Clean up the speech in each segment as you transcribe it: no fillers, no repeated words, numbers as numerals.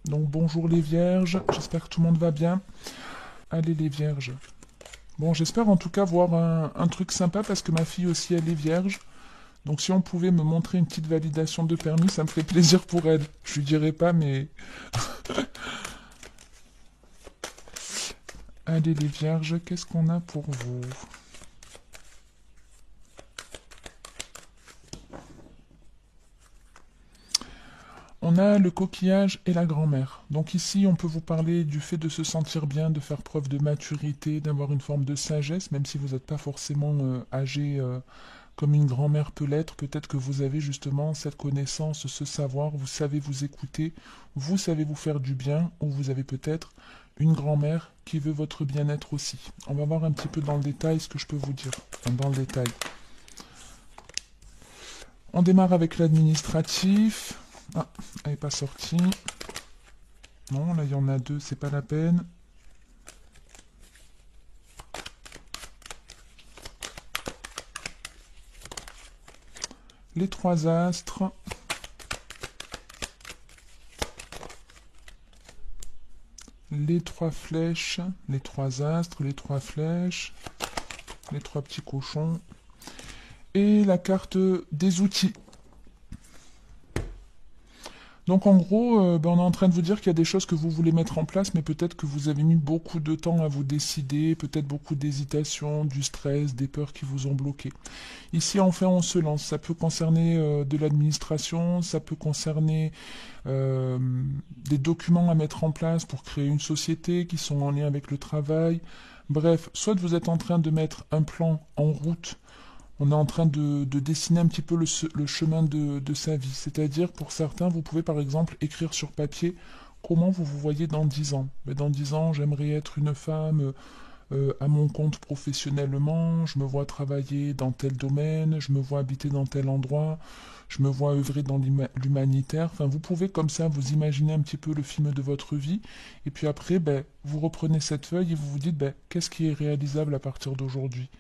Donc bonjour les vierges, j'espère que tout le monde va bien. Allez les vierges. Bon, j'espère en tout cas voir un truc sympa parce que ma fille aussi elle est vierge. Donc si on pouvait me montrer une petite validation de permis, ça me ferait plaisir pour elle. Je lui dirai pas mais... Allez les vierges, qu'est-ce qu'on a pour vous? On a le coquillage et la grand-mère. Donc ici, on peut vous parler du fait de se sentir bien, de faire preuve de maturité, d'avoir une forme de sagesse, même si vous n'êtes pas forcément âgé comme une grand-mère peut l'être. Peut-être que vous avez justement cette connaissance, ce savoir, vous savez vous écouter, vous savez vous faire du bien, ou vous avez peut-être une grand-mère qui veut votre bien-être aussi. On va voir un petit peu dans le détail ce que je peux vous dire. Enfin, dans le détail. On démarre avec l'administratif. Ah, elle n'est pas sortie. Non, là il y en a deux, c'est pas la peine. Les trois astres. Les trois flèches, les trois astres, les trois flèches, les trois petits cochons. Et la carte des outils. Donc en gros, on est en train de vous dire qu'il y a des choses que vous voulez mettre en place, mais peut-être que vous avez mis beaucoup de temps à vous décider, peut-être beaucoup d'hésitation, du stress, des peurs qui vous ont bloqué. Ici, enfin, on se lance. Ça peut concerner de l'administration, ça peut concerner des documents à mettre en place pour créer une société qui sont en lien avec le travail. Bref, soit vous êtes en train de mettre un plan en route. On est en train de dessiner un petit peu le chemin de sa vie. C'est-à-dire, pour certains, vous pouvez par exemple écrire sur papier comment vous vous voyez dans 10 ans. Mais dans 10 ans, j'aimerais être une femme à mon compte professionnellement, je me vois travailler dans tel domaine, je me vois habiter dans tel endroit, je me vois œuvrer dans l'humanitaire. Enfin, vous pouvez comme ça vous imaginer un petit peu le film de votre vie. Et puis après, vous reprenez cette feuille et vous vous dites qu'est-ce qui est réalisable à partir d'aujourd'hui.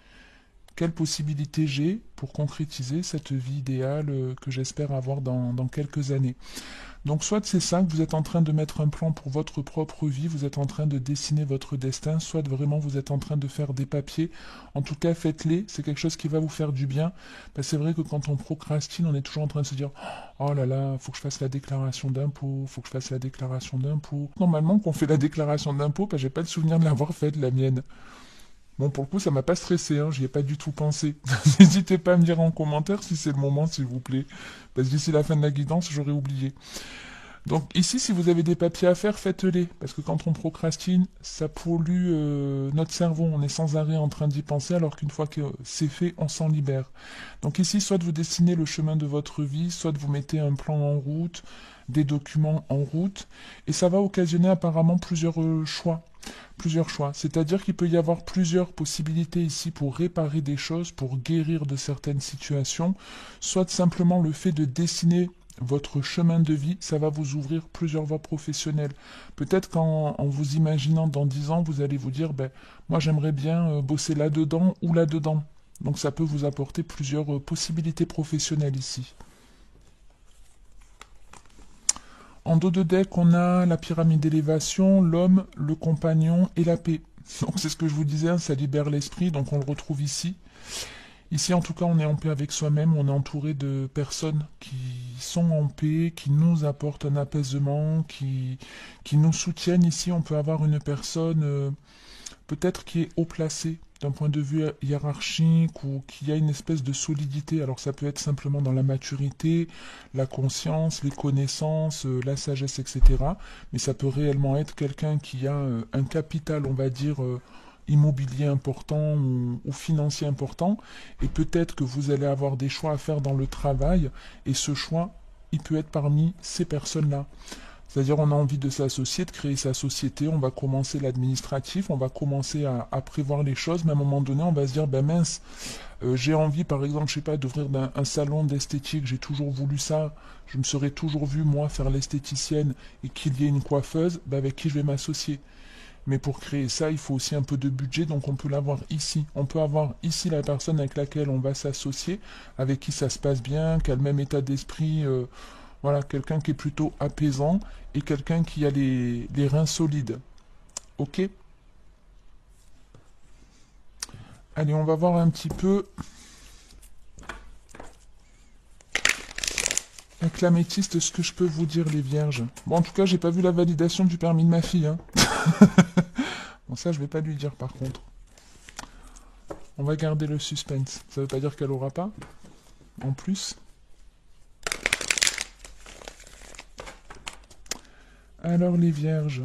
Quelles possibilités j'ai pour concrétiser cette vie idéale que j'espère avoir dans quelques années. Donc soit c'est ça, que vous êtes en train de mettre un plan pour votre propre vie, vous êtes en train de dessiner votre destin, soit vraiment vous êtes en train de faire des papiers. En tout cas, faites-les, c'est quelque chose qui va vous faire du bien. C'est vrai que quand on procrastine, on est toujours en train de se dire « Oh là là, faut que je fasse la déclaration d'impôt, faut que je fasse la déclaration d'impôt. » Normalement, quand on fait la déclaration d'impôt, j'ai pas le souvenir de l'avoir faite, la mienne. Bon, pour le coup, ça m'a pas stressé, hein, j'y ai pas du tout pensé. N'hésitez pas à me dire en commentaire si c'est le moment, s'il vous plaît. Parce que d'ici la fin de la guidance, j'aurais oublié. Donc ici, si vous avez des papiers à faire, faites-les. Parce que quand on procrastine, ça pollue notre cerveau. On est sans arrêt en train d'y penser, alors qu'une fois que c'est fait, on s'en libère. Donc ici, soit vous dessinez le chemin de votre vie, soit vous mettez un plan en route, des documents en route, et ça va occasionner apparemment plusieurs choix. Plusieurs choix. C'est-à-dire qu'il peut y avoir plusieurs possibilités ici pour réparer des choses, pour guérir de certaines situations, soit simplement le fait de dessiner votre chemin de vie, ça va vous ouvrir plusieurs voies professionnelles. Peut-être qu'en vous imaginant dans 10 ans, vous allez vous dire, moi j'aimerais bien bosser là-dedans ou là-dedans. Donc ça peut vous apporter plusieurs possibilités professionnelles ici. En dos de deck, on a la pyramide d'élévation, l'homme, le compagnon et la paix. Donc c'est ce que je vous disais, hein, ça libère l'esprit, donc on le retrouve ici. Ici, en tout cas, on est en paix avec soi-même, on est entouré de personnes qui sont en paix, qui nous apportent un apaisement, qui nous soutiennent. Ici, on peut avoir une personne peut-être qui est haut placée d'un point de vue hiérarchique ou qui a une espèce de solidité. Alors ça peut être simplement dans la maturité, la conscience, les connaissances, la sagesse, etc. Mais ça peut réellement être quelqu'un qui a un capital, on va dire, immobilier important ou financier important. Et peut-être que vous allez avoir des choix à faire dans le travail. Et ce choix, il peut être parmi ces personnes-là. C'est-à-dire on a envie de s'associer, de créer sa société, on va commencer l'administratif, on va commencer à prévoir les choses, mais à un moment donné on va se dire, mince, j'ai envie par exemple, je sais pas, d'ouvrir un salon d'esthétique, j'ai toujours voulu ça, je me serais toujours vu moi faire l'esthéticienne et qu'il y ait une coiffeuse, avec qui je vais m'associer. Mais pour créer ça, il faut aussi un peu de budget, donc on peut l'avoir ici. On peut avoir ici la personne avec laquelle on va s'associer, avec qui ça se passe bien, qui a le même état d'esprit Voilà, quelqu'un qui est plutôt apaisant et quelqu'un qui a les reins solides. Ok? Allez, on va voir un petit peu avec l'améthyste ce que je peux vous dire, les vierges. Bon, en tout cas, j'ai pas vu la validation du permis de ma fille. Hein. Bon, ça, je vais pas lui dire par contre. On va garder le suspense. Ça veut pas dire qu'elle aura pas. En plus. Alors, les vierges.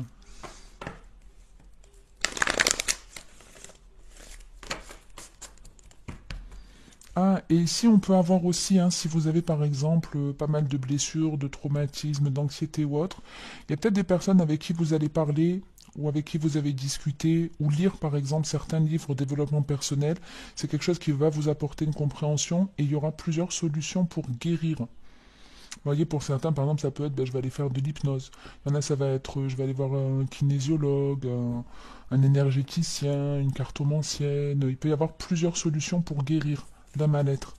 Ah, et ici, on peut avoir aussi, hein, si vous avez par exemple pas mal de blessures, de traumatismes, d'anxiété ou autre, il y a peut-être des personnes avec qui vous allez parler ou avec qui vous avez discuté ou lire par exemple certains livres de développement personnel. C'est quelque chose qui va vous apporter une compréhension et il y aura plusieurs solutions pour guérir. Vous voyez, pour certains, par exemple, ça peut être, ben, je vais aller faire de l'hypnose. Il y en a, ça va être, je vais aller voir un kinésiologue, un énergéticien, une cartomancienne. Il peut y avoir plusieurs solutions pour guérir d'un mal-être.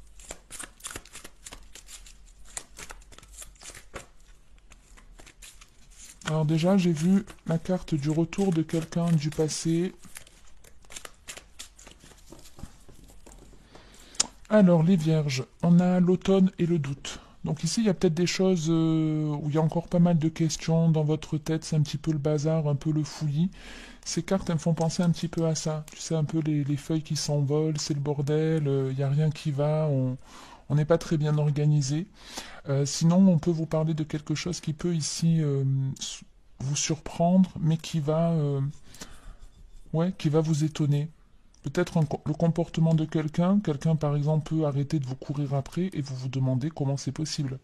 Alors déjà, j'ai vu la carte du retour de quelqu'un du passé. Alors, les vierges, on a l'automne et le doute. Donc ici, il y a peut-être des choses où il y a encore pas mal de questions dans votre tête, c'est un petit peu le bazar, un peu le fouillis. Ces cartes, elles me font penser un petit peu à ça. Tu sais, un peu les feuilles qui s'envolent, c'est le bordel, il n'y a rien qui va, on n'est pas très bien organisé. Sinon, on peut vous parler de quelque chose qui peut ici vous surprendre, mais ouais, qui va vous étonner. Peut-être le comportement de quelqu'un. Quelqu'un, par exemple, peut arrêter de vous courir après et vous vous demandez comment c'est possible.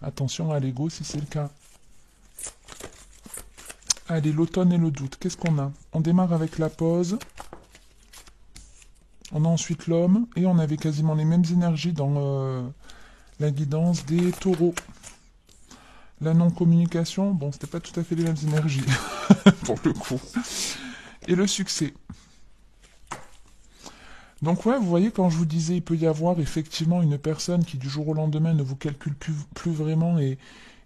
Attention à l'ego si c'est le cas. Allez, l'automne et le doute. Qu'est-ce qu'on a? On démarre avec la pause. On a ensuite l'homme. Et on avait quasiment les mêmes énergies dans la guidance des taureaux. La non-communication, bon, c'était pas tout à fait les mêmes énergies, pour le coup. Et le succès. Donc ouais, vous voyez, quand je vous disais, il peut y avoir effectivement une personne qui du jour au lendemain ne vous calcule plus vraiment et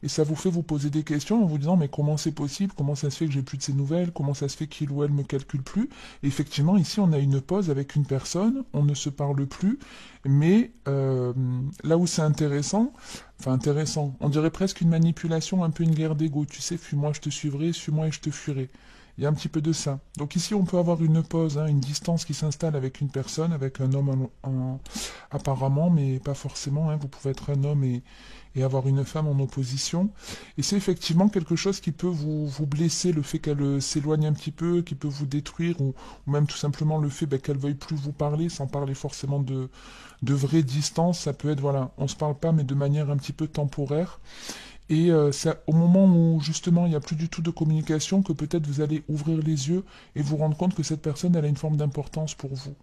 ça vous fait vous poser des questions en vous disant mais comment c'est possible, comment ça se fait que j'ai plus de ces nouvelles, comment ça se fait qu'il ou elle me calcule plus. Et effectivement, ici on a une pause avec une personne, on ne se parle plus, mais là où c'est intéressant, enfin intéressant, on dirait presque une manipulation, un peu une guerre d'ego, tu sais, fuis-moi je te suivrai, suis-moi et je te fuirai. Il y a un petit peu de ça. Donc ici, on peut avoir une pause, hein, une distance qui s'installe avec une personne, avec un homme apparemment, mais pas forcément. Hein, vous pouvez être un homme et avoir une femme en opposition. Et c'est effectivement quelque chose qui peut vous blesser, le fait qu'elle s'éloigne un petit peu, qui peut vous détruire, ou même tout simplement le fait qu'elle veuille plus vous parler, sans parler forcément de vraie distance. Ça peut être, voilà, on se parle pas, mais de manière un petit peu temporaire. Et c'est au moment où justement il n'y a plus du tout de communication que peut-être vous allez ouvrir les yeux et vous rendre compte que cette personne elle a une forme d'importance pour vous.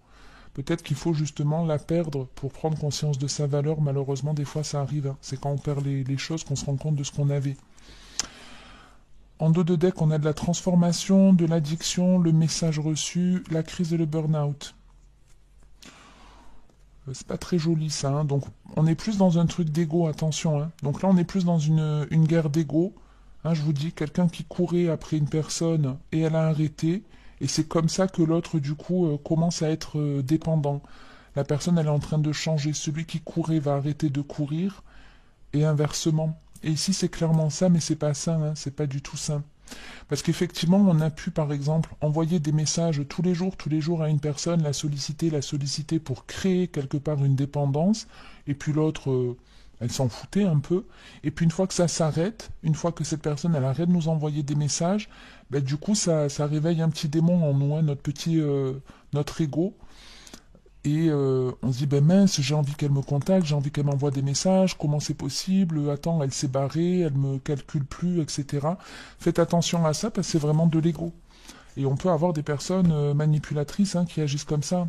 Peut-être qu'il faut justement la perdre pour prendre conscience de sa valeur. Malheureusement, des fois ça arrive. Hein. C'est quand on perd les choses qu'on se rend compte de ce qu'on avait. En dos de deck, on a de la transformation, de l'addiction, le message reçu, la crise et le burn-out. C'est pas très joli ça, hein. Donc on est plus dans un truc d'ego, attention. Hein. Donc là on est plus dans une guerre d'ego. Hein, je vous dis, quelqu'un qui courait après une personne et elle a arrêté. Et c'est comme ça que l'autre du coup commence à être dépendant. La personne elle est en train de changer. Celui qui courait va arrêter de courir et inversement. Et ici c'est clairement ça, mais c'est pas sain, hein. C'est pas du tout sain. Parce qu'effectivement, on a pu, par exemple, envoyer des messages tous les jours à une personne, la solliciter pour créer quelque part une dépendance, et puis l'autre, elle s'en foutait un peu. Et puis une fois que ça s'arrête, une fois que cette personne, elle arrête de nous envoyer des messages, ben, du coup, ça réveille un petit démon en nous, hein, notre ego. Et on se dit, ben mince, j'ai envie qu'elle me contacte, j'ai envie qu'elle m'envoie des messages, comment c'est possible, attends, elle s'est barrée, elle me calcule plus, etc. Faites attention à ça parce que c'est vraiment de l'ego. Et on peut avoir des personnes manipulatrices hein, qui agissent comme ça.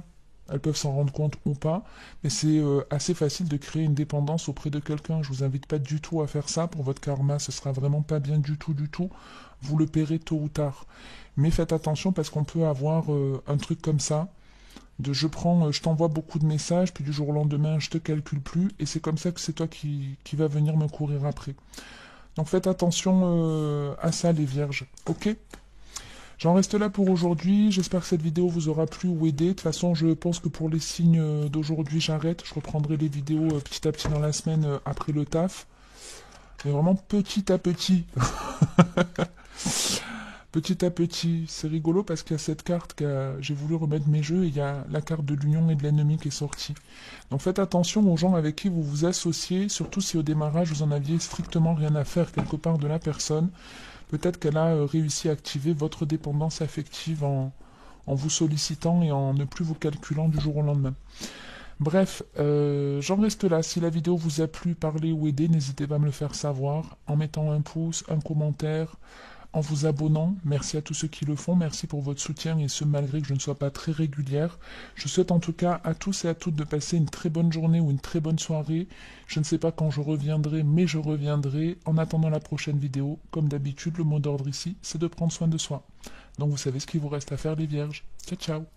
Elles peuvent s'en rendre compte ou pas, mais c'est assez facile de créer une dépendance auprès de quelqu'un. Je vous invite pas du tout à faire ça pour votre karma, ce sera vraiment pas bien du tout, du tout. Vous le paierez tôt ou tard. Mais faites attention parce qu'on peut avoir un truc comme ça de je t'envoie beaucoup de messages, puis du jour au lendemain, je te calcule plus, et c'est comme ça que c'est toi qui va venir me courir après. Donc faites attention à ça, les vierges, ok? J'en reste là pour aujourd'hui. J'espère que cette vidéo vous aura plu ou aidé. De toute façon, je pense que pour les signes d'aujourd'hui, j'arrête. Je reprendrai les vidéos petit à petit dans la semaine après le taf. Mais vraiment petit à petit. Petit à petit. C'est rigolo parce qu'il y a cette carte que j'ai voulu remettre mes jeux et il y a la carte de l'union et de l'ennemi qui est sortie. Donc faites attention aux gens avec qui vous vous associez, surtout si au démarrage vous en aviez strictement rien à faire quelque part de la personne. Peut-être qu'elle a réussi à activer votre dépendance affective en vous sollicitant et en ne plus vous calculant du jour au lendemain. Bref, j'en reste là. Si la vidéo vous a plu, parlé ou aidé, n'hésitez pas à me le faire savoir en mettant un pouce, un commentaire, en vous abonnant. Merci à tous ceux qui le font. Merci pour votre soutien et ce malgré que je ne sois pas très régulière. Je souhaite en tout cas à tous et à toutes de passer une très bonne journée ou une très bonne soirée. Je ne sais pas quand je reviendrai, mais je reviendrai. En attendant la prochaine vidéo, comme d'habitude, le mot d'ordre ici, c'est de prendre soin de soi. Donc vous savez ce qu'il vous reste à faire les vierges. Ciao ciao.